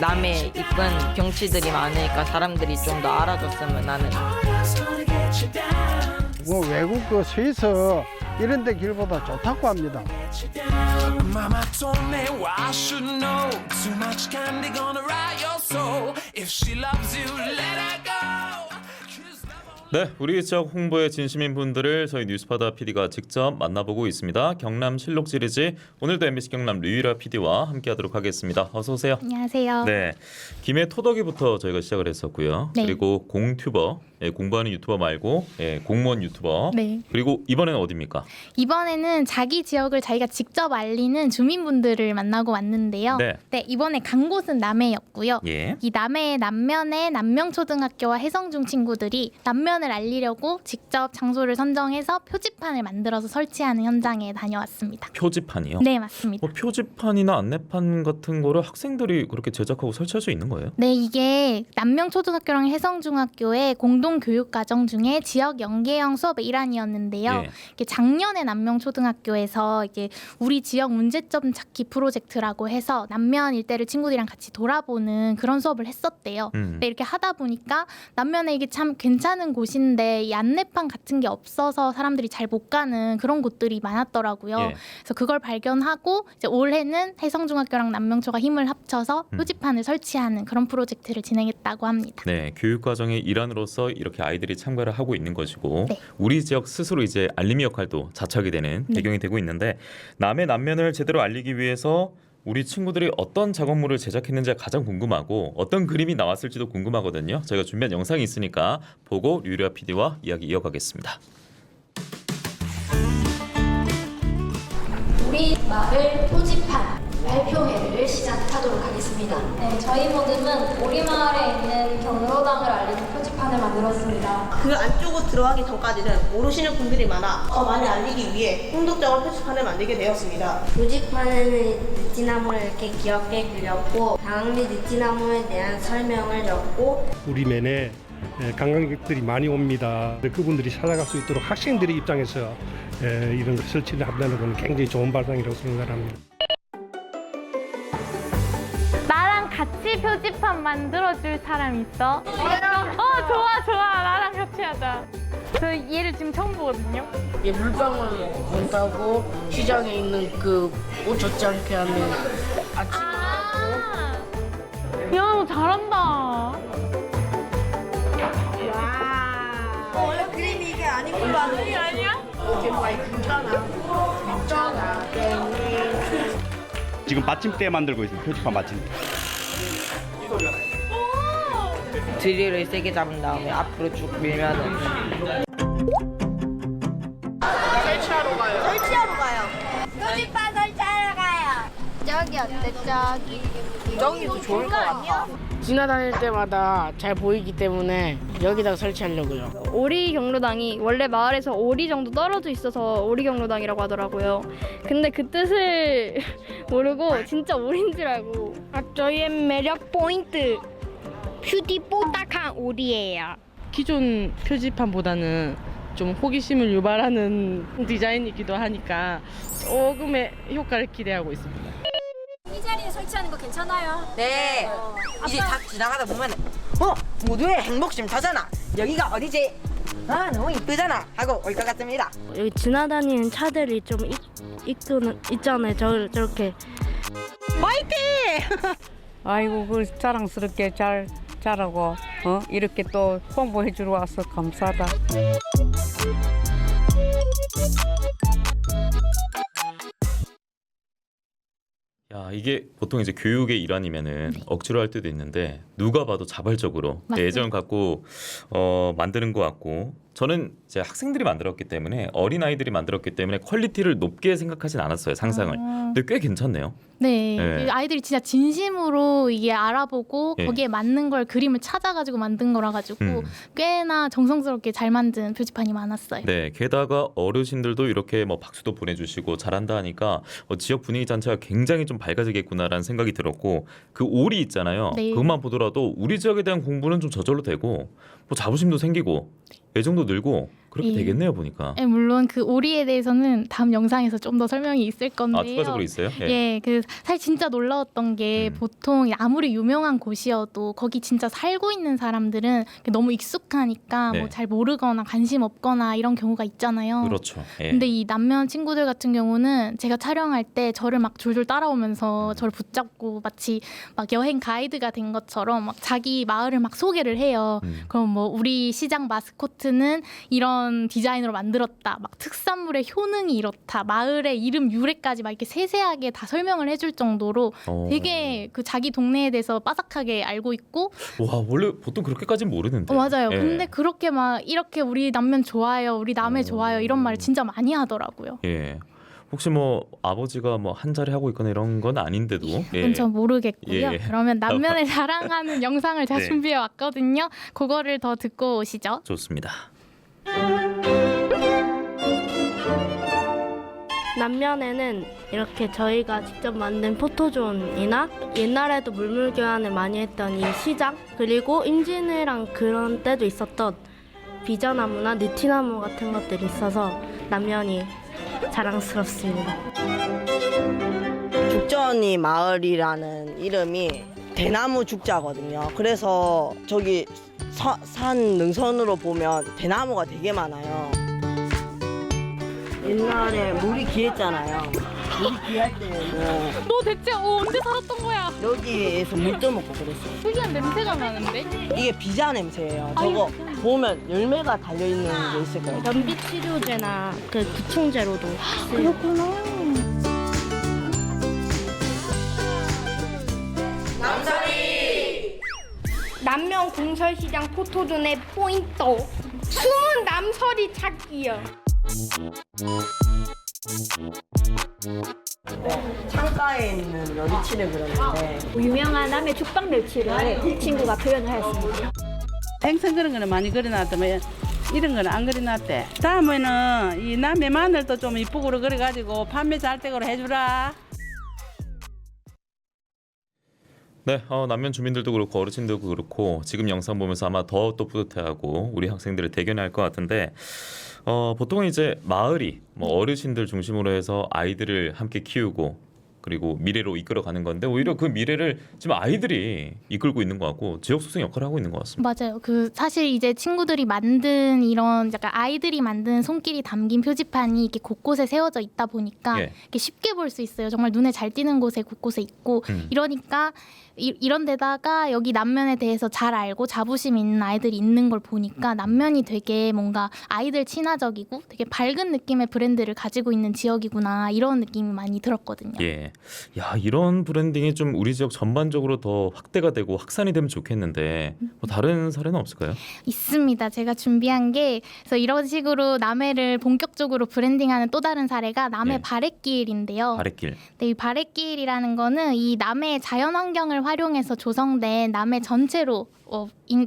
남의 이쁜 경치들이 많으니까 사람들이 좀 더 알아줬으면 하는. 뭐 외국 그 스위스 이런 데 길보다 좋다고 합니다. Mama told me why I should know. Too much candy gonna rot your soul. If she loves you, let her go. 네, 우리 지역 홍보에 진심인 분들을 저희 뉴스파다 PD가 직접 만나보고 있습니다. 경남 실록 시리즈 오늘도 MBC 경남 류일아 PD와 함께하도록 하겠습니다. 어서 오세요. 안녕하세요. 네, 김해 토덕이부터 저희가 시작을 했었고요. 네. 그리고 공튜버, 공부하는 유튜버 말고 공무원 유튜버. 네. 그리고 이번에는 어디입니까? 이번에는 자기 지역을 자기가 직접 알리는 주민분들을 만나고 왔는데요. 네. 이번에 간 곳은 남해였고요. 예. 이 남해 남면의 남명초등학교와 해성중 친구들이 남면을 알리려고 직접 장소를 선정해서 표지판을 만들어서 설치하는 현장에 다녀왔습니다. 표지판이요? 네, 맞습니다. 표지판이나 안내판 같은 거를 학생들이 그렇게 제작하고 설치할 수 있는 거예요? 네, 이게 남명초등학교랑 해성중학교의 공동 교육 과정 중에 지역 연계형 수업의 일환이었는데요. 예. 이게 작년에 남명초등학교에서 이게 우리 지역 문제점 찾기 프로젝트라고 해서 남면 일대를 친구들이랑 같이 돌아보는 그런 수업을 했었대요. 근데 이렇게 하다 보니까 남면에 이게 참 괜찮은 곳인데 이 안내판 같은 게 없어서 사람들이 잘 못 가는 그런 곳들이 많았더라고요. 예. 그래서 그걸 발견하고 이제 올해는 해성중학교랑 남명초가 힘을 합쳐서 표지판을 설치하는 그런 프로젝트를 진행했다고 합니다. 네, 교육 과정의 일환으로서 이렇게 아이들이 참가를 하고 있는 것이고 네. 우리 지역 스스로 이제 알림이 역할도 자처하게 되는 네. 배경이 되고 있는데 남의 남면을 제대로 알리기 위해서 우리 친구들이 어떤 작업물을 제작했는지가 가장 궁금하고 어떤 그림이 나왔을지도 궁금하거든요. 저희가 준비한 영상이 있으니까 보고 류리아 PD와 이야기 이어가겠습니다. 우리 마을 표지판 발표회를 시작하도록 하겠습니다. 네, 저희 모임은 우리마을에 있는 경로당을 알리는 표지판을 만들었습니다. 그 안쪽으로 들어가기 전까지는 모르시는 분들이 많아 더 많이 알리기 위해 풍독적으로 표지판을 만들게 되었습니다. 표지판에는 느티나무를 이렇게 귀엽게 그렸고 방학리 느티나무에 대한 설명을 적고 우리 면에 관광객들이 많이 옵니다. 그분들이 찾아갈 수 있도록 학생들의 입장에서 이런 걸 설치를 한다는 건 굉장히 좋은 발상이라고 생각합니다. 나랑 같이 표지판 만들어줄 사람 있어? 좋아. 나랑 같이 하자. 저 얘를 지금 처음 보거든요. 얘 물방울 본다고 시장에 있는 그 옷 젖지 않게 하면 아침에 야, 너 잘한다. 원래 그림이 이게 아닌 걸로 알고 있어. 아니야? 이렇게 많이 굵잖아. 지금 받침대 만들고 있습니다. 표지판 받침대. 드릴을 세게 잡은 다음에 앞으로 쭉 밀면은 설치하러 가요. 표지판 설치하러 가요. 저기 어때, 저기? 저기도 좋을 것 같아. 지나다닐 때마다 잘 보이기 때문에 여기다가 설치하려고요. 오리 경로당이 원래 마을에서 오리 정도 떨어져 있어서 오리 경로당이라고 하더라고요. 근데 그 뜻을 모르고 진짜 오리인 줄 알고. 저희의 매력 포인트 큐티 뽀딱한 오리예요. 기존 표지판보다는 좀 호기심을 유발하는 디자인이기도 하니까 조금의 효과를 기대하고 있습니다. 이 자리에 설치하는 거 괜찮아요? 네. 이제 딱 지나가다 보면 모두의 행복쉼터잖아. 여기가 어디지? 너무 이쁘잖아 하고 올 것 같습니다. 여기 지나다니는 차들이 좀 있잖아요. 저렇게. 화이팅! 아이고, 그 자랑스럽게 잘 자라고 이렇게 또 홍보해 주러 와서 감사하다. 야, 이게 보통 이제 교육의 일환이면은 억지로 할 때도 있는데 누가 봐도 자발적으로 맞아요. 애정을 갖고 만드는 것 같고 저는 이제 학생들이 만들었기 때문에 어린아이들이 만들었기 때문에 퀄리티를 높게 생각하진 않았어요, 상상을. 근데 꽤 괜찮네요. 네, 네. 아이들이 진짜 진심으로 이게 알아보고 예. 거기에 맞는 걸 그림을 찾아가지고 만든 거라 가지고 꽤나 정성스럽게 잘 만든 표지판이 많았어요. 네, 게다가 어르신들도 이렇게 뭐 박수도 보내주시고 잘한다 하니까 지역 분위기 자체가 굉장히 좀 밝아지겠구나라는 생각이 들었고 그 오리 있잖아요. 네. 그것만 보더라도 우리 지역에 대한 공부는 좀 저절로 되고 뭐 자부심도 생기고 애정도 늘고 그렇게 예. 되겠네요 보니까. 예, 물론 그 오리에 대해서는 다음 영상에서 좀 더 설명이 있을 건데요. 아 추가적으로 있어요? 예, 그 사실 진짜 놀라웠던 게 보통 아무리 유명한 곳이어도 거기 진짜 살고 있는 사람들은 너무 익숙하니까 네. 뭐 잘 모르거나 관심 없거나 이런 경우가 있잖아요. 그렇죠. 예. 근데 이 남면 친구들 같은 경우는 제가 촬영할 때 저를 막 졸졸 따라오면서 저를 붙잡고 마치 막 여행 가이드가 된 것처럼 막 자기 마을을 막 소개를 해요. 그럼 뭐 우리 시장 마스코트는 이런 디자인으로 만들었다. 막 특산물의 효능이 이렇다. 마을의 이름 유래까지 막 이렇게 세세하게 다 설명을 해줄 정도로 되게 그 자기 동네에 대해서 빠삭하게 알고 있고. 와 원래 보통 그렇게까지는 모르는데. 맞아요. 예. 근데 그렇게 막 이렇게 우리 남면 좋아요, 우리 남해 좋아요 이런 말을 진짜 많이 하더라고요. 예. 혹시 뭐 아버지가 뭐 한 자리 하고 있거나 이런 건 아닌데도. 그건 전 모르겠고요. 예. 그러면 남면을 자랑하는 영상을 제가 네. 준비해 왔거든요. 그거를 더 듣고 오시죠. 좋습니다. 남면에는 이렇게 저희가 직접 만든 포토존이나 옛날에도 물물교환을 많이 했던 이 시장, 그리고 임진왜란 그런 때도 있었던 비자나무나 느티나무 같은 것들이 있어서 남면이 자랑스럽습니다. 죽전이 마을이라는 이름이 대나무 죽자거든요. 그래서 저기 산 능선으로 보면 대나무가 되게 많아요. 옛날에 물이 귀했잖아요. 물이 귀할 때는 너 대체 언제 살았던 거야? 여기에서 물 떠먹고 그랬어요. 특이한 냄새가 나는데? 이게 비자 냄새예요. 저거 보면 열매가 달려있는 게 있을 거예요. 연비 치료제나 그 구충제로도 쓰여요. 남면 공설시장 포토존의 포인트 숨은 남설이 찾기요. 창가에 있는 여리치를 그렸는데 유명한 남해 죽방 멸치를 이 친구가 표현을 하였습니다. 생선 그런 거는 많이 그려놨더만 이런 거는 안 그려놨대. 다음에는 이 남해 마늘도 좀 이쁘고 그래가지고 판매 잘 되도록 해주라. 네, 남면 주민들도 그렇고 어르신들도 그렇고 지금 영상 보면서 아마 더 또 뿌듯해하고 우리 학생들을 대견할 것 같은데 보통은 이제 마을이 뭐 어르신들 중심으로 해서 아이들을 함께 키우고 그리고 미래로 이끌어가는 건데 오히려 그 미래를 지금 아이들이 이끌고 있는 것 같고 지역 소생 역할을 하고 있는 것 같습니다. 맞아요. 그 사실 이제 친구들이 만든 이런 약간 아이들이 만든 손길이 담긴 표지판이 이렇게 곳곳에 세워져 있다 보니까 예. 이렇게 쉽게 볼 수 있어요. 정말 눈에 잘 띄는 곳에 곳곳에 있고 이러니까 이런 데다가 여기 남면에 대해서 잘 알고 자부심 있는 아이들이 있는 걸 보니까 남면이 되게 뭔가 아이들 친화적이고 되게 밝은 느낌의 브랜드를 가지고 있는 지역이구나 이런 느낌이 많이 들었거든요. 예, 야 이런 브랜딩이 좀 우리 지역 전반적으로 더 확대가 되고 확산이 되면 좋겠는데 뭐 다른 사례는 없을까요? 있습니다. 제가 준비한 게 그래서 이런 식으로 남해를 본격적으로 브랜딩하는 또 다른 사례가 남해 네. 바랫길인데요. 바랫길. 네, 이 바랫길이라는 거는 이 남해 자연 환경을 활용해서 조성된 남해 전체로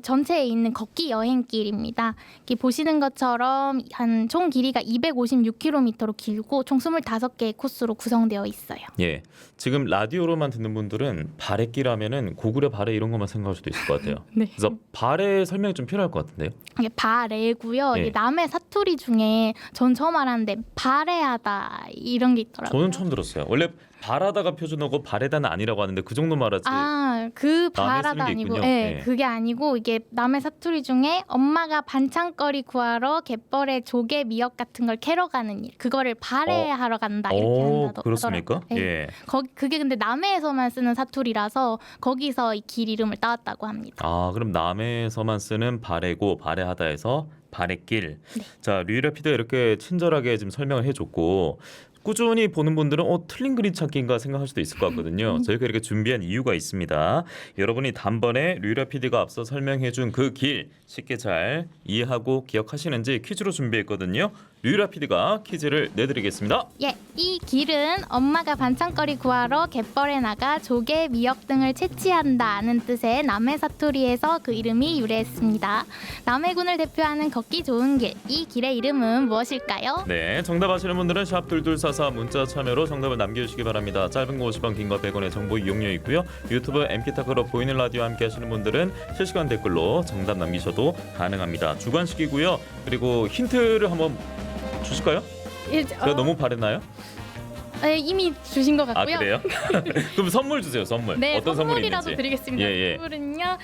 전체에 있는 걷기 여행길입니다. 이렇게 보시는 것처럼 한 총 길이가 256km로 길고 총 25개의 코스로 구성되어 있어요. 예, 지금 라디오로만 듣는 분들은 바랫길 하면은 고구려 바래 이런 것만 생각할 수도 있을 것 같아요. 네. 그래서 바래 설명이 좀 필요할 것 같은데요. 이게 바래고요. 네. 이게 남해 사투리 중에 전 처음 알았는데 바래하다 이런 게 있더라고요. 저는 처음 들었어요. 원래 바라다가 표준어고 바래다는 아니라고 하는데 그 정도 말하지. 아, 그 남해 바라다 쓰는 게 아니고, 있군요. 네, 네. 그게 아니고 이게 남해 사투리 중에 엄마가 반찬거리 구하러 갯벌에 조개, 미역 같은 걸 캐러 가는 일, 그거를 바래하러 간다 이렇게 한다고 그렇습니까? 하더라고요. 네. 예. 그게 근데 남해에서만 쓰는 사투리라서 거기서 이 길 이름을 따왔다고 합니다. 아, 그럼 남해에서만 쓰는 바래고 바래하다에서 바랫길. 자, 류일피디가 이렇게 친절하게 지금 설명을 해줬고 꾸준히 보는 분들은 틀린 그림 찾기인가 생각할 수도 있을 것 같거든요. 저희가 이렇게 준비한 이유가 있습니다. 여러분이 단번에 류일아 PD가 앞서 설명해준 그 길 쉽게 잘 이해하고 기억하시는지 퀴즈로 준비했거든요. 류라 PD가 퀴즈를 내드리겠습니다. 예, 이 길은 엄마가 반찬거리 구하러 갯벌에 나가 조개, 미역 등을 채취한다는 뜻의 남해 사투리에서 그 이름이 유래했습니다. 남해군을 대표하는 걷기 좋은 길, 이 길의 이름은 무엇일까요? 네, 정답 아시는 분들은 샵 2244 문자 참여로 정답을 남겨주시기 바랍니다. 짧은 거 50원, 긴 거 100원의 정보 이용료 있고요. 유튜브 MK타크로 보이는 라디오 함께 하시는 분들은 실시간 댓글로 정답 남기셔도 가능합니다. 주관식이고요. 그리고 힌트를 한번 주실까요? 제가 너무 바랬나요? 네, 이미 주신 것 같고요. 아, 그래요? 그럼 선물 주세요. 선물. 네, 어떤 선물이 선물이라도 있는지. 드리겠습니다. 예. 선물은요,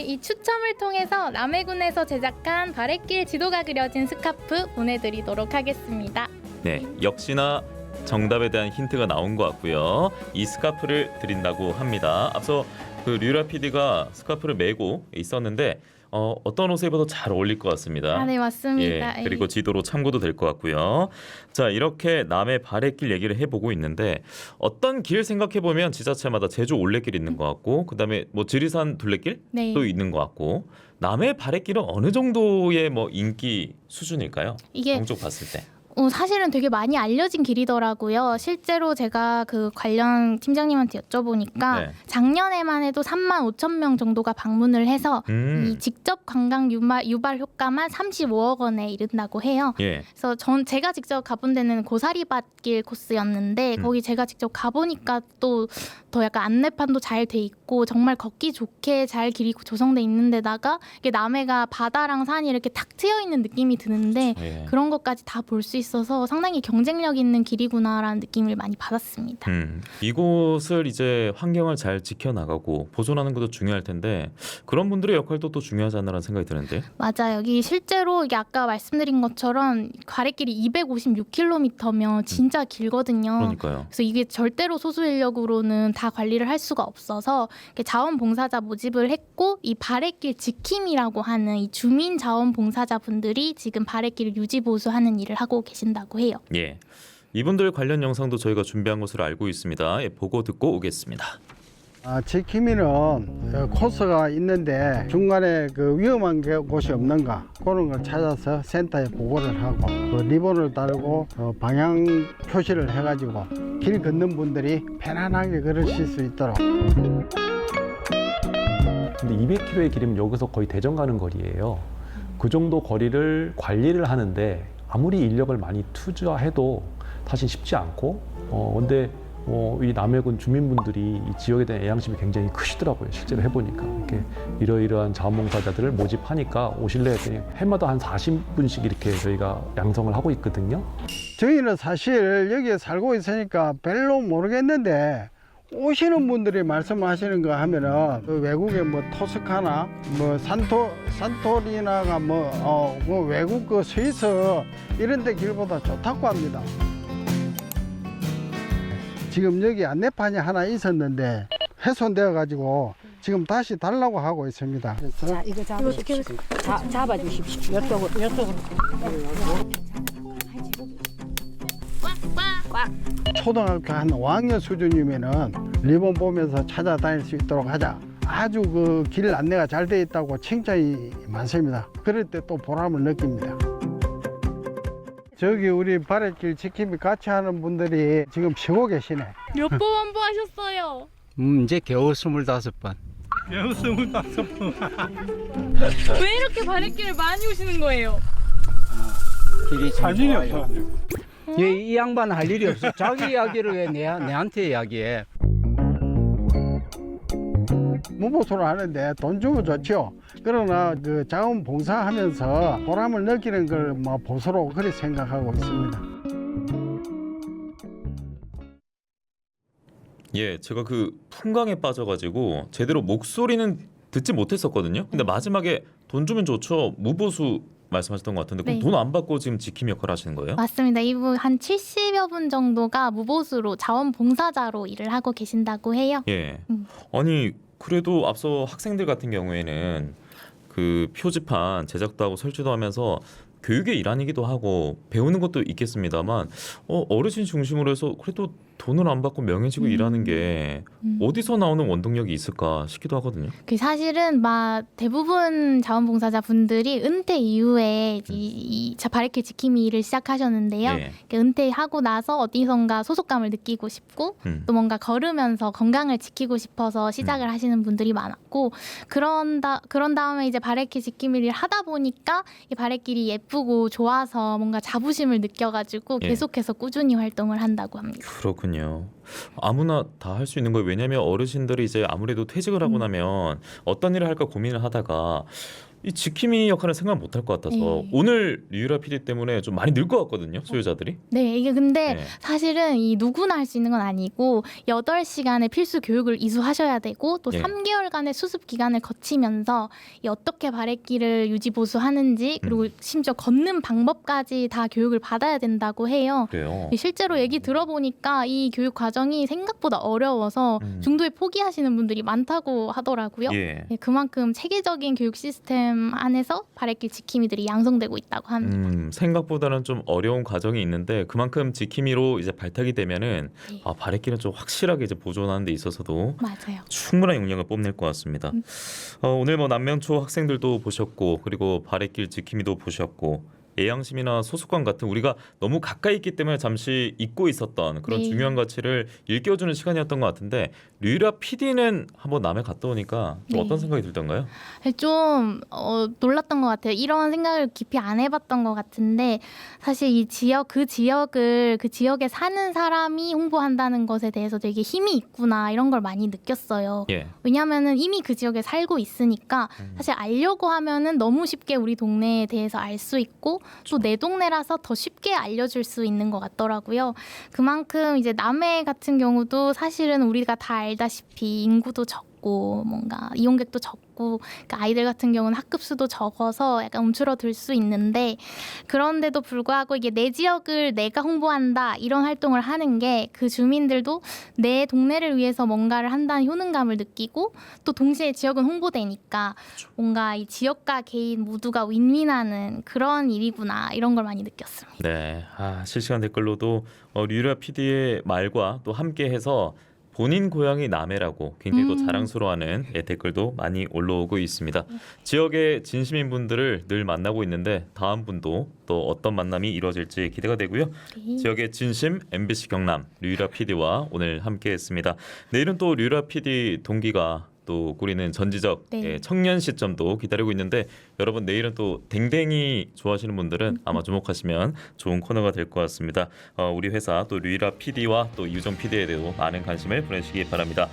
이 추첨을 통해서 남해군에서 제작한 바랫길 지도가 그려진 스카프 보내드리도록 하겠습니다. 네, 역시나 정답에 대한 힌트가 나온 것 같고요. 이 스카프를 드린다고 합니다. 앞서 그 류라 PD가 스카프를 메고 있었는데 어떤 옷에 입어도 잘 어울릴 것 같습니다. 아, 네, 맞습니다. 예, 그리고 지도로 참고도 될 것 같고요. 자, 이렇게 남해 바랫길 얘기를 해보고 있는데 어떤 길 생각해보면 지자체마다 제주 올레길 있는 것 같고 그다음에 뭐 지리산 둘레길 네. 또 있는 것 같고 남해 바랫길은 어느 정도의 뭐 인기 수준일까요? 이게 동쪽 봤을 때. 사실은 되게 많이 알려진 길이더라고요. 실제로 제가 그 관련 팀장님한테 여쭤보니까 네. 작년에만 해도 35,000명 정도가 방문을 해서 이 직접 관광 유발 효과만 35억 원에 이른다고 해요. 예. 그래서 제가 직접 가본 데는 고사리밭길 코스였는데 거기 제가 직접 가보니까 또 더 약간 안내판도 잘 돼 있고 정말 걷기 좋게 잘 길이 조성돼 있는 데다가 이게 남해가 바다랑 산이 이렇게 탁 트여 있는 느낌이 드는데 예. 그런 것까지 다 볼 수 있어서 상당히 경쟁력 있는 길이구나라는 느낌을 많이 받았습니다. 이곳을 이제 환경을 잘 지켜나가고 보존하는 것도 중요할 텐데 그런 분들의 역할도 또 중요하지 않나라는 생각이 드는데. 맞아요. 여기 실제로 이게 아까 말씀드린 것처럼 바랫길이 256km면 진짜 길거든요. 그러니까요. 그래서 이게 절대로 소수 인력으로는 다 관리를 할 수가 없어서 자원봉사자 모집을 했고 이 바랫길 지킴이라고 하는 이 주민 자원봉사자분들이 지금 바랫길을 유지 보수하는 일을 하고 계신다고 해요. 예. 이분들 관련 영상도 저희가 준비한 것으로 알고 있습니다. 예, 보고 듣고 오겠습니다. 지킴이는 코스가 있는데 중간에 그 위험한 곳이 없는가 그런 걸 찾아서 센터에 보고를 하고 그 리본을 달고 방향 표시를 해가지고 길 걷는 분들이 편안하게 걸으실 수 있도록. 근데 200km의 길이면 여기서 거의 대전 가는 거리예요. 그 정도 거리를 관리를 하는데 아무리 인력을 많이 투자해도 사실 쉽지 않고 근데 이 남해군 주민분들이 이 지역에 대한 애양심이 굉장히 크시더라고요. 실제로 해보니까 이렇게 이러이러한 자원봉사자들을 모집하니까 오실래 했더니 해마다 한 40분씩 이렇게 저희가 양성을 하고 있거든요. 저희는 사실 여기에 살고 있으니까 별로 모르겠는데 오시는 분들이 말씀하시는 거 하면은 그 외국의 뭐 토스카나 뭐 산토리나가 뭐 외국 그 스위스 이런 데 길보다 좋다고 합니다. 지금 여기 안내판이 하나 있었는데 훼손되어 가지고 지금 다시 달라고 하고 있습니다. 자, 이거 잡아주십시오. 잡아주십시오. 이쪽으로. 초등학교 한 5학년 수준이면은 리본 보면서 찾아다닐 수 있도록 하자. 아주 그 길 안내가 잘 돼 있다고 칭찬이 많습니다. 그럴 때 또 보람을 느낍니다. 저기 우리 바랫길 지킴이 같이 하는 분들이 지금 쉬고 계시네. 몇 번 환보하셨어요? 이제 겨우 25번. 겨우 25번. 왜 이렇게 바랫길을 많이 오시는 거예요? 길이 할 일이 없어. 이 양반 할 일이 없어. 자기 이야기를 왜 내한테 이야기해? 무보수를 하는데 돈 주면 좋죠. 그러나 그 자원봉사하면서 보람을 느끼는 걸 뭐 보수로 그렇게 생각하고 있습니다. 예, 제가 그 풍광에 빠져가지고 제대로 목소리는 듣지 못했었거든요. 근데 마지막에 돈 주면 좋죠. 무보수 말씀하셨던 것 같은데 그럼 네. 돈 안 받고 지금 지킴 역할을 하시는 거예요? 맞습니다. 이분 한 70여 분 정도가 무보수로 자원봉사자로 일을 하고 계신다고 해요. 예. 아니 그래도 앞서 학생들 같은 경우에는 그 표지판 제작도 하고 설치도 하면서 교육의 일환이기도 하고 배우는 것도 있겠습니다만 어르신 중심으로 해서 그래도 돈을 안 받고 명예지고 일하는 게 어디서 나오는 원동력이 있을까 싶기도 하거든요. 그 사실은 막 대부분 자원봉사자 분들이 은퇴 이후에 이 바레길 지킴이 일을 시작하셨는데요. 예. 은퇴하고 나서 어디선가 소속감을 느끼고 싶고 또 뭔가 걸으면서 건강을 지키고 싶어서 시작을 하시는 분들이 많았고 그런 다음에 이제 바레길 지킴이 일을 하다 보니까 이 바레길이 예쁘고 좋아서 뭔가 자부심을 느껴가지고 예. 계속해서 꾸준히 활동을 한다고 합니다. 그렇군요. 아무나 다 할 수 있는 거예요. 왜냐하면 어르신들이 이제 아무래도 퇴직을 하고 나면 어떤 일을 할까 고민을 하다가 이 지킴이 역할은 생각 못 할 것 같아서 네. 오늘 류유라 PD 때문에 좀 많이 늘 것 같거든요. 수요자들이. 네, 이게 근데 네. 사실은 이 누구나 할 수 있는 건 아니고 8시간의 필수 교육을 이수하셔야 되고 또 예. 3개월간의 수습 기간을 거치면서 이 어떻게 바레길을 유지 보수하는지 그리고 심지어 걷는 방법까지 다 교육을 받아야 된다고 해요. 그래요. 실제로 얘기 들어보니까 이 교육 과정이 생각보다 어려워서 중도에 포기하시는 분들이 많다고 하더라고요. 예. 네, 그만큼 체계적인 교육 시스템 안에서 바레길 지킴이들이 양성되고 있다고 합니다. 생각보다는 좀 어려운 과정이 있는데 그만큼 지킴이로 이제 발탁이 되면은 아, 바레길은 좀 확실하게 이제 보존하는 데 있어서도 맞아요. 충분한 용량을 뽐낼 것 같습니다. 오늘 뭐 남명초 학생들도 보셨고 그리고 바레길 지킴이도 보셨고 예양심이나 소속감 같은 우리가 너무 가까이 있기 때문에 잠시 잊고 있었던 그런 네. 중요한 가치를 일깨워주는 시간이었던 것 같은데 류유라 PD는 한번 남해 갔다 오니까 좀 네. 어떤 생각이 들던가요? 좀 놀랐던 것 같아요. 이런 생각을 깊이 안 해봤던 것 같은데 사실 이 지역 그 지역에 사는 사람이 홍보한다는 것에 대해서 되게 힘이 있구나 이런 걸 많이 느꼈어요. 예. 왜냐하면은 이미 그 지역에 살고 있으니까 사실 알려고 하면은 너무 쉽게 우리 동네에 대해서 알 수 있고 또 내 동네라서 더 쉽게 알려줄 수 있는 것 같더라고요. 그만큼 이제 남해 같은 경우도 사실은 우리가 다 알다시피 인구도 적고 뭔가 이용객도 적고 그러니까 아이들 같은 경우는 학급 수도 적어서 약간 움츠러들 수 있는데 그런데도 불구하고 이게 내 지역을 내가 홍보한다 이런 활동을 하는 게 그 주민들도 내 동네를 위해서 뭔가를 한다는 효능감을 느끼고 또 동시에 지역은 홍보되니까 뭔가 이 지역과 개인 모두가 윈윈하는 그런 일이구나 이런 걸 많이 느꼈습니다. 네, 실시간 댓글로도 류유라 PD의 말과 또 함께해서 본인 고향이 남해라고 굉장히 또 자랑스러워하는 댓글도 많이 올라오고 있습니다. 지역의 진심인 분들을 늘 만나고 있는데 다음 분도 또 어떤 만남이 이루어질지 기대가 되고요. 지역의 진심 MBC 경남 류유라 PD와 오늘 함께했습니다. 내일은 또 류유라 PD 동기가 또 꾸리는 전지적 청년 시점도 기다리고 있는데 여러분 내일은 또 댕댕이 좋아하시는 분들은 아마 주목하시면 좋은 코너가 될 것 같습니다. 우리 회사 또 류유라 PD와 또 유정 PD에 대해 많은 관심을 보내주시기 바랍니다.